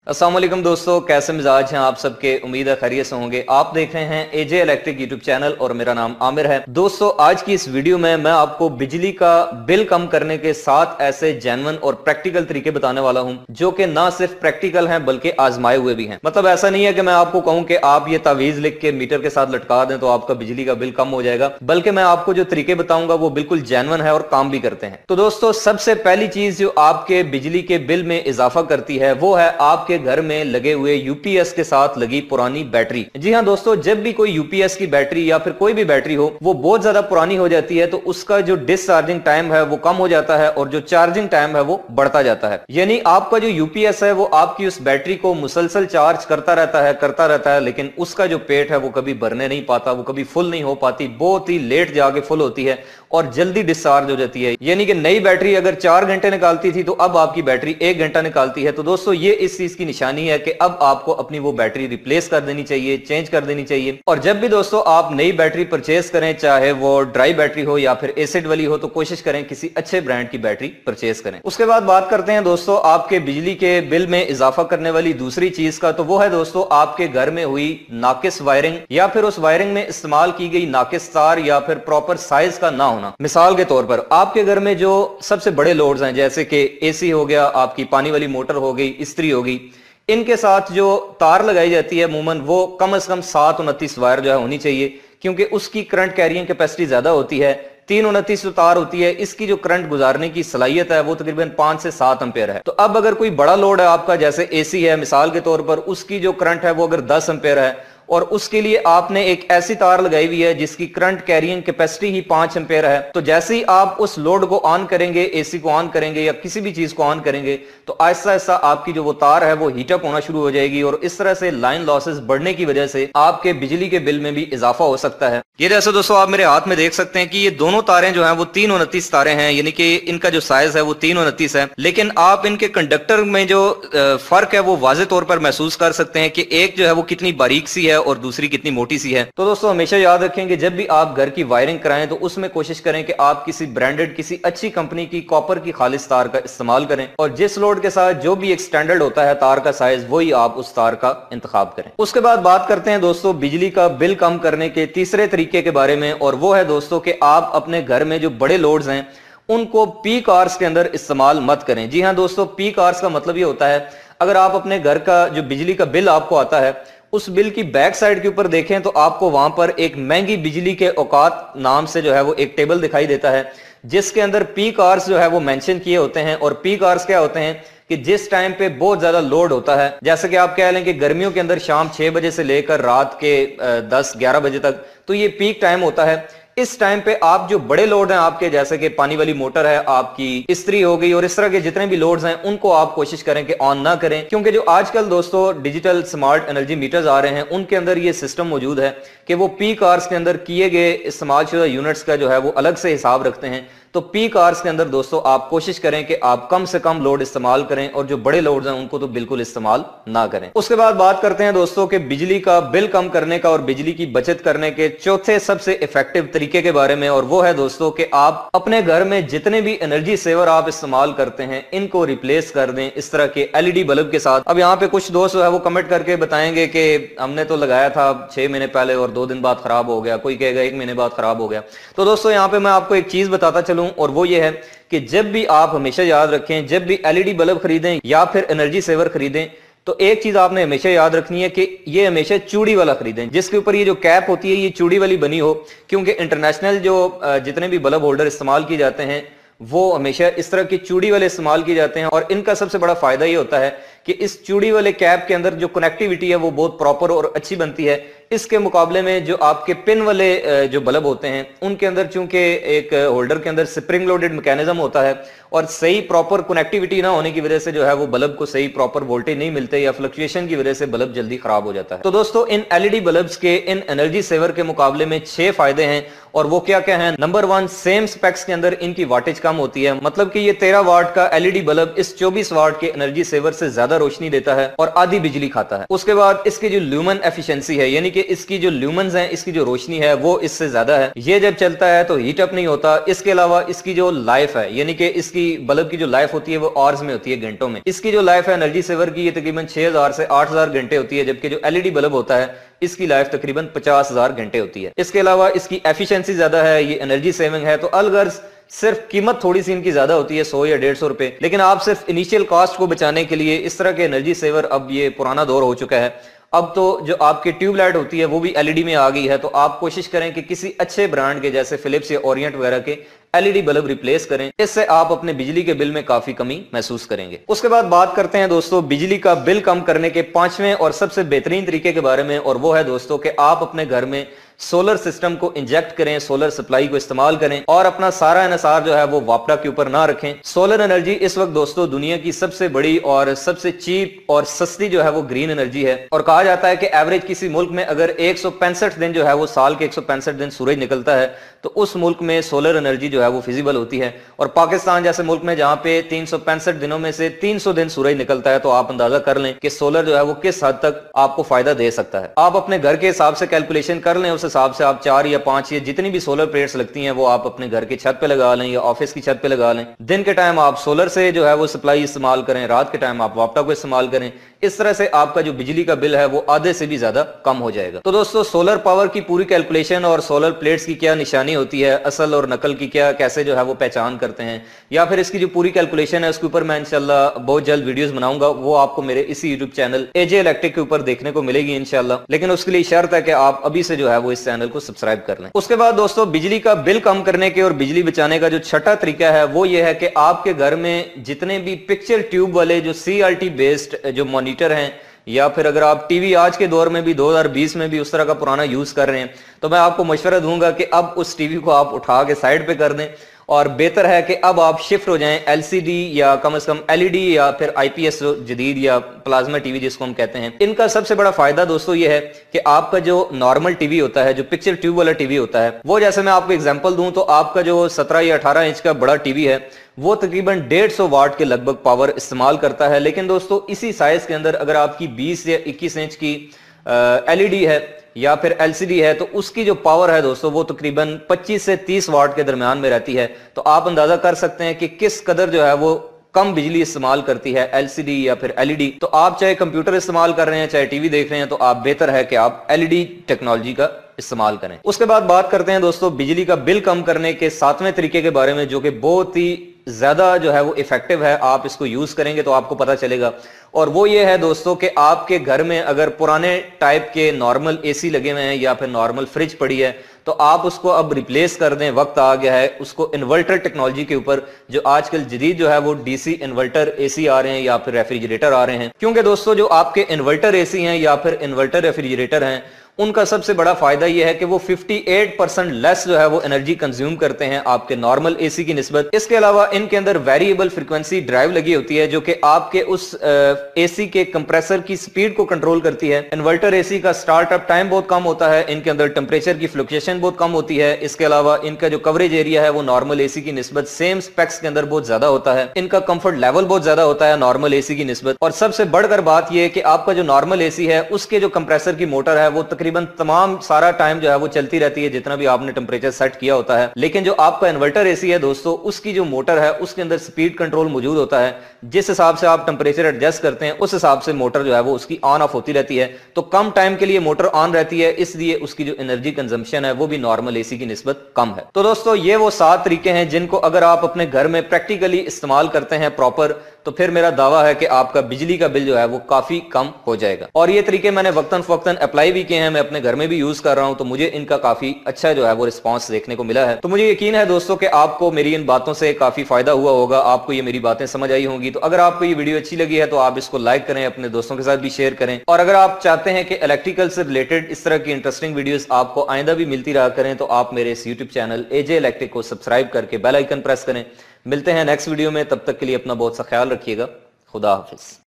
अस्सलाम वालेकुम दोस्तों, कैसे मिजाज हैं आप सबके। उम्मीद है खैरियत से होंगे। आप देख रहे हैं एजे इलेक्ट्रिक यूट्यूब चैनल और मेरा नाम आमिर है। दोस्तों, आज की इस वीडियो में मैं आपको बिजली का बिल कम करने के 7 ऐसे जेन्युइन और प्रैक्टिकल तरीके बताने वाला हूं जो कि ना सिर्फ प्रैक्टिकल हैं बल्कि आजमाए हुए भी हैं। मतलब ऐसा नहीं है कि मैं आपको कहूं कि आप ये तावीज लिख के मीटर के साथ लटका दें तो आपका बिजली का बिल कम हो जाएगा, बल्कि मैं आपको जो तरीके बताऊंगा वो बिल्कुल जेन्युइन है और काम भी करते हैं। तो दोस्तों, सबसे पहली चीज जो आपके बिजली के बिल में इजाफा करती है वो है आपके घर में लगे हुए यूपीएस के साथ लगी पुरानी बैटरी। जी हां दोस्तों, जब भी कोई यूपीएस की बैटरी या फिर कोई भी बैटरी हो वो बहुत ज्यादा पुरानी हो जाती है तो उसका जो डिस्चार्जिंग टाइम है वो कम हो जाता है और जो चार्जिंग टाइम है वो बढ़ता जाता है। यानी आपका जो यूपीएस है वो आपकी उस बैटरी को मुसलसल चार्ज करता रहता है, लेकिन उसका जो पेट है वो कभी भरने नहीं पाता, वो कभी फुल नहीं हो पाती, बहुत ही लेट जाके फुल होती है और जल्दी डिस्चार्ज हो जाती है। यानी कि नई बैटरी अगर 4 घंटे निकालती थी तो अब आपकी बैटरी 1 घंटा निकालती है। तो दोस्तों, ये इस चीज की निशानी है कि अब आपको अपनी वो बैटरी रिप्लेस कर देनी चाहिए, चेंज कर देनी चाहिए। और जब भी दोस्तों आप नई बैटरी परचेज करें, चाहे वो ड्राई बैटरी हो या फिर एसिड वाली हो, तो कोशिश करें किसी अच्छे ब्रांड की बैटरी परचेज करें। उसके बाद बात करते हैं दोस्तों आपके बिजली के बिल में इजाफा करने वाली दूसरी चीज का, तो वो है दोस्तों आपके घर में हुई नाकिस वायरिंग या फिर उस वायरिंग में इस्तेमाल की गई नाकिस तार या फिर प्रॉपर साइज का ना होना। मिसाल के तौर पर आपके घर में जो सबसे बड़े लोड्स हैं जैसे कि एसी हो गया, आपकी पानी वाली मोटर हो गई, इस्त्री हो गई, इनके साथ जो तार लगाई जाती है अमूमन वो कम से कम 729 वायर जो है होनी चाहिए, क्योंकि उसकी करंट कैरियरिंग कैपेसिटी ज्यादा होती है। 329 जो तार होती है इसकी जो करंट गुजारने की सलाहियत है वो तकरीबन 5 से 7 एम्पेयर है। तो अब अगर कोई बड़ा लोड है आपका, जैसे एसी है मिसाल के तौर पर, उसकी जो करंट है वो अगर 10 एम्पेयर है और उसके लिए आपने एक ऐसी तार लगाई हुई है जिसकी करंट कैरियरिंग कैपेसिटी ही 5 एम्पेयर है, तो जैसे ही आप उस लोड को ऑन करेंगे, एसी को ऑन करेंगे या किसी भी चीज को ऑन करेंगे, तो आहिस्ता आहिस्ता आपकी जो वो तार है वो हीटअप होना शुरू हो जाएगी और इस तरह से लाइन लॉसेस बढ़ने की वजह से आपके बिजली के बिल में भी इजाफा हो सकता है। ये जैसे दोस्तों आप मेरे हाथ में देख सकते हैं कि ये दोनों तारें जो हैं वो 329 तारें हैं, यानी कि इनका जो साइज है वो 329 है, लेकिन आप इनके कंडक्टर में जो फर्क है वो वाज़े तौर पर महसूस कर सकते हैं कि एक जो है वो कितनी बारीक सी है और दूसरी कितनी मोटी सी है। तो दोस्तों हमेशा याद रखें कि जब भी आप घर की वायरिंग कराएं तो उसमें कोशिश करें कि आप किसी ब्रांडेड, किसी अच्छी कंपनी की कॉपर की खालिस तार का इस्तेमाल करें और जिस लोड के साथ जो भी एक स्टैंडर्ड होता है तार का साइज, वही आप उस तार का इंतखाब करें। उसके बाद बात करते हैं दोस्तों बिजली का बिल कम करने के तीसरे तरीके के बारे में, और वो है दोस्तों कि आप अपने घर में जो बड़े लोड्स हैं उनको पीक आवर्स के अंदर इस्तेमाल मत करें। जी हां दोस्तों, पीक आवर्स का मतलब ये होता है अगर आप अपने घर का जो बिजली का बिल आपको आता है उस बिल की बैक साइड के ऊपर देखें तो आपको वहां पर एक महंगी बिजली के औकात नाम से जो है वो एक टेबल दिखाई देता है जिसके अंदर पीक आवर्स जो है वो मेंशन किए होते हैं। और पीक आवर्स क्या होते हैं कि जिस टाइम पे बहुत ज्यादा लोड होता है, जैसे कि आप कह लें कि गर्मियों के अंदर शाम 6 बजे से लेकर रात के 10-11 बजे तक, तो ये पीक टाइम होता है। इस टाइम पे आप जो बड़े लोड हैं आपके, जैसे कि पानी वाली मोटर है, आपकी इस्त्री हो गई और इस तरह के जितने भी लोड्स हैं उनको आप कोशिश करें कि ऑन ना करें, क्योंकि जो आजकल दोस्तों डिजिटल स्मार्ट एनर्जी मीटर्स आ रहे हैं उनके अंदर ये सिस्टम मौजूद है कि वो पीक आवर्स के अंदर किए गए इस्तेमाल शुदा यूनिट्स का जो है वो अलग से हिसाब रखते हैं। तो पीक आवर्स के अंदर दोस्तों आप कोशिश करें कि आप कम से कम लोड इस्तेमाल करें और जो बड़े लोड्स हैं उनको तो बिल्कुल इस्तेमाल ना करें। उसके बाद बात करते हैं दोस्तों कि बिजली का बिल कम करने का और बिजली की बचत करने के चौथे सबसे इफेक्टिव तरीके के बारे में, और वो है दोस्तों कि आप अपने घर में जितने भी एनर्जी सेवर आप इस्तेमाल करते हैं इनको रिप्लेस कर दें इस तरह के एलईडी बल्ब के साथ। अब यहाँ पे कुछ दोस्त है वो कमेंट करके बताएंगे कि हमने तो लगाया था 6 महीने पहले और 2 दिन बाद खराब हो गया, कोई कहेगा 1 महीने बाद खराब हो गया। तो दोस्तों यहाँ पे मैं आपको एक चीज बताता चलूं और वो ये है कि जब भी आप हमेशा याद रखें, जब भी एलईडी बल्ब खरीदें या फिर एनर्जी सेवर खरीदें तो एक चीज आपने हमेशा याद रखनी है कि ये हमेशा चूड़ी वाला खरीदें जिसके ऊपर ये जो कैप होती है ये चूड़ी वाली बनी हो, क्योंकि इंटरनेशनल जो जितने भी बल्ब होल्डर इस्तेमाल किए जाते हैं वो हमेशा इस तरह की चूड़ी वाले इस्तेमाल किए जाते हैं। और इनका सबसे बड़ा फायदा ये होता है कि इस चूड़ी वाले कैप के अंदर जो कनेक्टिविटी है वो बहुत प्रॉपर और अच्छी बनती है। इसके मुकाबले में जो आपके पिन वाले जो बल्ब होते हैं उनके अंदर चूंकि एक होल्डर के अंदर स्प्रिंग लोडेड मैकेनिज्म होता है और सही प्रॉपर कनेक्टिविटी ना होने की वजह से जो है वो बल्ब को सही प्रॉपर वोल्टेज नहीं मिलते या फ्लक्चुएशन की वजह से बल्ब जल्दी खराब हो जाता है। तो दोस्तों इन एलईडी बल्ब्स के, इन एनर्जी सेवर के मुकाबले में 6 फायदे हैं और वो क्या क्या है। नंबर 1, सेम स्पेक्स के अंदर इनकी वाटेज कम होती है, मतलब कि ये 13 वाट का एलईडी बल्ब इस 24 वाट के एनर्जी सेवर से ज्यादा ज्यादा रोशनी देता है और आधी बिजली खाता है। उसके बाद इसकी जो ल्यूमन एफिशिएंसी है, यानी कि इसकी जो ल्यूमन्स हैं, इसकी जो रोशनी है वो इससे ज्यादा है। ये जब चलता है तो हीट अप नहीं होता। इसके अलावा इसकी जो लाइफ है, यानी कि इसकी बल्ब की जो लाइफ होती है वो आवर्स में होती है, घंटों में। इसकी जो लाइफ है एनर्जी सेवर की, ये तकरीबन 6000 से 8000 घंटे होती है, जबकि जो एलईडी बल्ब होता है इसकी लाइफ तकरीबन 50,000 घंटे होती है। इसके अलावा इसकी एफिशिएंसी ज्यादा है, ये एनर्जी सेविंग है। तो अलगर्ज सिर्फ कीमत थोड़ी सी इनकी ज्यादा होती है, 100 या 150 रुपए, लेकिन आप सिर्फ इनिशियल कॉस्ट को बचाने के लिए इस तरह के एनर्जी सेवर, अब ये पुराना दौर हो चुका है, अब तो जो आपकी ट्यूबलाइट होती है वो भी एलईडी में आ गई है। तो आप कोशिश करें कि किसी अच्छे ब्रांड के जैसे फिलिप्स या ओरिएंट वगैरह के एलईडी बल्ब रिप्लेस करें, इससे आप अपने बिजली के बिल में काफी कमी महसूस करेंगे। उसके बाद बात करते हैं दोस्तों बिजली का बिल कम करने के 5वें और सबसे बेहतरीन तरीके के बारे में, और वो है दोस्तों कि आप अपने घर में सोलर सिस्टम को इंजेक्ट करें, सोलर सप्लाई को इस्तेमाल करें और अपना सारा इन्हिसार जो है वो वापडा के ऊपर ना रखें। सोलर एनर्जी इस वक्त दोस्तों दुनिया की सबसे बड़ी और सबसे चीप और सस्ती जो है वो ग्रीन एनर्जी है। और कहा जाता है कि एवरेज किसी मुल्क में अगर 165 दिन जो है वो साल के 165 दिन सूरज निकलता है तो उस मुल्क में सोलर एनर्जी जो है वो फिजिबल होती है। और पाकिस्तान जैसे मुल्क में जहां पे 365 दिनों में से 300 दिन सूरज निकलता है, तो आप अंदाजा कर लें कि सोलर जो है वो किस हद तक आपको फायदा दे सकता है। आप अपने घर के हिसाब से कैलकुलेशन कर लें, उस हिसाब से आप 4 या 5 या जितनी भी सोलर प्लेट्स लगती हैं वो आप अपने घर की छत पे लगा लें या ऑफिस की छत पे लगा लें। दिन के टाइम आप सोलर से जो है वो सप्लाई इस्तेमाल करें, रात के टाइम आप वापटा को इस्तेमाल करें। इस तरह से आपका जो बिजली का बिल है वो आधे से भी ज्यादा कम हो जाएगा। तो दोस्तों सोलर पावर की पूरी कैलकुलेशन और सोलर प्लेट्स की क्या निशानी होती है, असल और नकल की क्या कैसे जो है वो पहचान करते हैं, या फिर इसकी जो पूरी कैलकुलेशन है उसके ऊपर मैं इंशाल्लाह बहुत जल्द वीडियोस बनाऊंगा। वो आपको मेरे इसी यूट्यूब चैनल एजे इलेक्ट्रिक के ऊपर देखने को मिलेगी इंशाल्लाह, लेकिन उसके लिए शर्त है कि आप अभी से जो है वो इस चैनल को सब्सक्राइब कर लें। उसके बाद दोस्तों बिजली का बिल कम करने के और बिजली बचाने का जो छठा तरीका है वो ये है कि आपके घर में जितने भी पिक्चर ट्यूब वाले जो CRT बेस्ड जो मॉनिटर हैं, या फिर अगर आप टीवी आज के दौर में भी 2020 में भी उस तरह का पुराना यूज कर रहे हैं, तो मैं आपको मशवरा दूंगा कि अब उस टीवी को आप उठा के साइड पे कर दें, और बेहतर है कि अब आप शिफ्ट हो जाएं LCD या कम से कम LED या फिर IPS जदीद या प्लाज्मा टीवी जिसको हम कहते हैं। इनका सबसे बड़ा फायदा दोस्तों ये है कि आपका जो नॉर्मल टीवी होता है, जो पिक्चर ट्यूब वाला टीवी होता है, वो जैसे मैं आपको एग्जांपल दूं तो आपका जो 17 या 18 इंच का बड़ा टीवी है वो तकरीबन 150 वाट के लगभग पावर इस्तेमाल करता है। लेकिन दोस्तों इसी साइज के अंदर अगर आपकी 20 या 21 इंच की LED है या फिर LCD है तो उसकी जो पावर है दोस्तों वो तकरीबन 25 से 30 वाट के दरमियान में रहती है। तो आप अंदाजा कर सकते हैं कि किस कदर जो है वो कम बिजली इस्तेमाल करती है LCD या फिर LED। तो आप चाहे कंप्यूटर इस्तेमाल कर रहे हैं, चाहे टीवी देख रहे हैं, तो आप बेहतर है कि आप LED टेक्नोलॉजी का इस्तेमाल करें। उसके बाद बात करते हैं दोस्तों बिजली का बिल कम करने के 7वें तरीके के बारे में, जो कि बहुत ही ज्यादा जो है वो इफेक्टिव है। आप इसको यूज करेंगे तो आपको पता चलेगा, और वो ये है दोस्तों कि आपके घर में अगर पुराने टाइप के नॉर्मल AC लगे हुए हैं या फिर नॉर्मल फ्रिज पड़ी है तो आप उसको अब रिप्लेस कर दें। वक्त आ गया है उसको इन्वर्टर टेक्नोलॉजी के ऊपर, जो आजकल जदीद जो है वो DC इन्वर्टर AC आ रहे हैं या फिर रेफ्रिजरेटर आ रहे हैं। क्योंकि दोस्तों जो आपके इन्वर्टर AC हैं या फिर इन्वर्टर रेफ्रिजरेटर हैं उनका सबसे बड़ा फायदा यह है कि वो 58% लेस जो है वो एनर्जी कंज्यूम करते हैं आपके नॉर्मल AC की निस्बत। इसके अलावा इनके अंदर वेरिएबल फ्रीक्वेंसी ड्राइव लगी होती है जो कि आपके उस AC के कंप्रेसर की स्पीड को कंट्रोल करती है। इन्वर्टर AC का स्टार्टअप टाइम बहुत कम होता है, इनके अंदर टेम्परेचर की फ्लक्चुएशन बहुत कम होती है। इसके अलावा इनका जो कवरेज एरिया है वो नॉर्मल AC की निस्बत सेम स्पेक्स के अंदर बहुत ज्यादा होता है। इनका कंफर्ट लेवल बहुत ज्यादा होता है नॉर्मल AC की निस्बत। और सबसे बढ़कर बात यह है कि आपका जो नॉर्मल AC है उसके जो कंप्रेसर की मोटर है वो तकरीबन तमाम सारा टाइम जो है वो चलती रहती है जितना भी आपने टेम्परेचर सेट किया होता है। लेकिन जो आपका इन्वर्टर AC है दोस्तों उसकी जो मोटर है उसके अंदर स्पीड कंट्रोल मौजूद होता है। जिस हिसाब से आप टेम्परेचर एडजस्ट करते हैं उस हिसाब से मोटर जो है वो उसकी ऑन ऑफ होती रहती है। तो कम टाइम के लिए मोटर ऑन रहती है, इसलिए उसकी जो एनर्जी कंजम्पशन है वो भी नॉर्मल AC की निस्बत कम है। तो दोस्तों ये वो 7 तरीके हैं जिनको अगर आप अपने घर में प्रैक्टिकली इस्तेमाल करते हैं प्रॉपर, तो फिर मेरा दावा है कि आपका बिजली का बिल जो है वो काफी कम हो जाएगा। और ये तरीके मैंने वक्तन फवक्तन अप्लाई भी किए हैं, मैं अपने घर में भी यूज कर रहा हूं, तो मुझे इनका काफी अच्छा जो है वो रिस्पांस देखने को मिला है। तो मुझे यकीन है दोस्तों कि आपको मेरी इन बातों से काफी फायदा हुआ होगा, आपको ये मेरी बातें समझ आई होंगी। तो अगर आपको ये वीडियो अच्छी लगी है तो आप इसको लाइक करें, अपने दोस्तों के साथ भी शेयर करें। और अगर आप चाहते हैं कि इलेक्ट्रिकल से रिलेटेड इस तरह की इंटरेस्टिंग वीडियोस आपको आइंदा भी मिलती रहा करें तो आप मेरे इस यूट्यूब चैनल एजे इलेक्ट्रिक को सब्सक्राइब करके बेल आइकन प्रेस करें। मिलते हैं नेक्स्ट वीडियो में, तब तक के लिए अपना बहुत सा ख्याल रखिएगा। खुदा हाफिज।